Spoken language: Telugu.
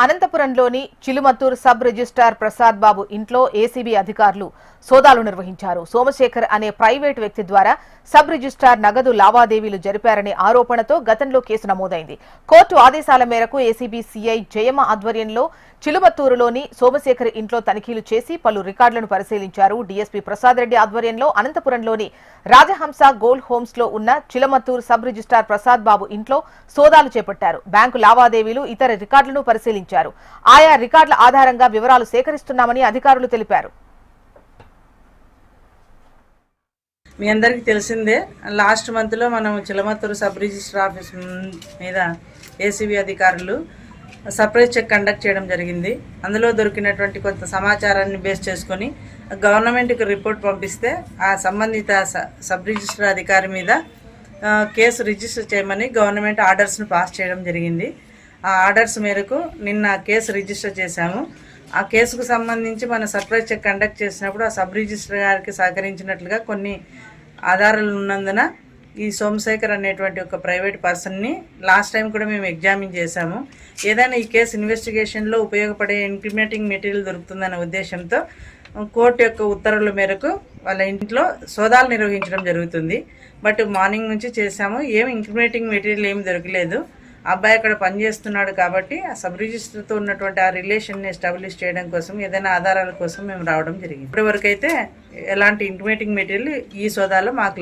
అనంతపురంలోని చిలుమత్తూరు సబ్ రిజిస్ట్రార్ ప్రసాద్ బాబు ఇంట్లో ఏసీబీ అధికారులు సోదాలు నిర్వహించారు. సోమశేఖర్ అనే ప్రైవేటు వ్యక్తి ద్వారా సబ్ రిజిస్ట్రార్ నగదు లావాదేవీలు జరిపారనే ఆరోపణతో గతంలో కేసు నమోదైంది. కోర్టు ఆదేశాల మేరకు ఏసీబీ సీఐ జయమ ఆధ్వర్యంలో చిలుమత్తూరులోని సోమశేఖర్ ఇంట్లో తనిఖీలు చేసి పలు రికార్డులను పరిశీలించారు. డీఎస్పీ ప్రసాద్ రెడ్డి ఆధ్వర్యంలో అనంతపురంలోని రాజహంస గోల్డ్ హోమ్స్ లో ఉన్న చిలుమత్తూరు సబ్ రిజిస్ట్రార్ ప్రసాద్ బాబు ఇంట్లో సోదాలు చేపట్టారు. బ్యాంకు లావాదేవీలు, ఇతర రికార్డులను పరిశీలించారు. ఆయా రికార్డుల ఆధారంగా వివరాలు సేకరిస్తున్నామని అధికారులు తెలిపారు. మీ అందరికీ తెలిసిందే, లాస్ట్ మంత్లో మనం చిలమత్తూరు సబ్ రిజిస్టర్ ఆఫీస్ మీద ఏసీబీ అధికారులు సర్ప్రైజ్ చెక్ కండక్ట్ చేయడం జరిగింది. అందులో దొరికినటువంటి కొంత సమాచారాన్ని బేస్ చేసుకొని గవర్నమెంట్కి రిపోర్ట్ పంపిస్తే ఆ సంబంధిత సబ్ రిజిస్టర్ అధికారి మీద కేసు రిజిస్టర్ చేయమని గవర్నమెంట్ ఆర్డర్స్ను పాస్ చేయడం జరిగింది. ఆ ఆర్డర్స్ మేరకు నిన్న కేసు రిజిస్టర్ చేశాము. ఆ కేసుకు సంబంధించి మన సర్ప్రైజ్ చెక్ కండక్ట్ చేసినప్పుడు ఆ సబ్ రిజిస్టర్ గారికి సహకరించినట్లుగా కొన్ని ఆధారాలు ఉన్నందున ఈ సోమశేఖర్ అనేటువంటి ఒక ప్రైవేట్ పర్సన్ని లాస్ట్ టైం కూడా మేము ఎగ్జామిన్ చేశాము. ఏదైనా ఈ కేసు ఇన్వెస్టిగేషన్లో ఉపయోగపడే ఇంక్రిమినేటింగ్ మెటీరియల్ దొరుకుతుందనే ఉద్దేశంతో కోర్టు యొక్క ఉత్తర్వుల మేరకు వాళ్ళ ఇంట్లో సోదాలు నిర్వహించడం జరుగుతుంది. బట్ మార్నింగ్ నుంచి చేశాము, ఏమి ఇంక్రిమినేటింగ్ మెటీరియల్ ఏమి దొరకలేదు. అబ్బాయి అక్కడ పనిచేస్తున్నాడు కాబట్టి ఆ సబ్ రిజిస్టర్తో ఉన్నటువంటి ఆ రిలేషన్ని ఎస్టాబ్లిష్ చేయడం కోసం, ఏదైనా ఆధారాల కోసం మేము రావడం జరిగింది. ఇప్పటివరకు అయితే ఎలాంటి ఇంటిమేటింగ్ మెటీరియల్ ఈ సోదాలో మాకు